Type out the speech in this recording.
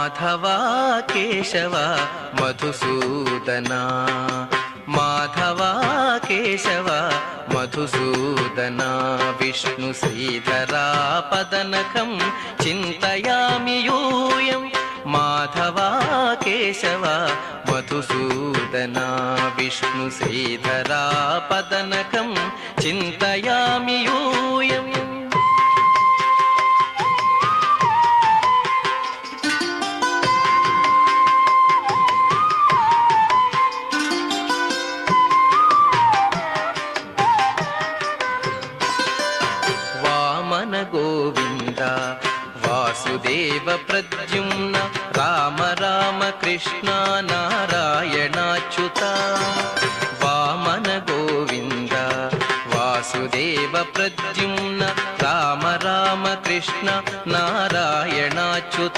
Madhava Keshava Madhusudana Madhava Keshava Madhusudana Vishnu శ్రీధరా పదనకం చింతయామి యూయం Madhava Keshava Madhusudana Vishnu శ్రీధరా పదనకం చింతయామి యూయం. Govinda Vasudeva Pradyumna Rama Rama Krishna నారాయణాచ్యుత Vamana Govinda Vasudeva Pradyumna Rama Rama Krishna నారాయణాచ్యుత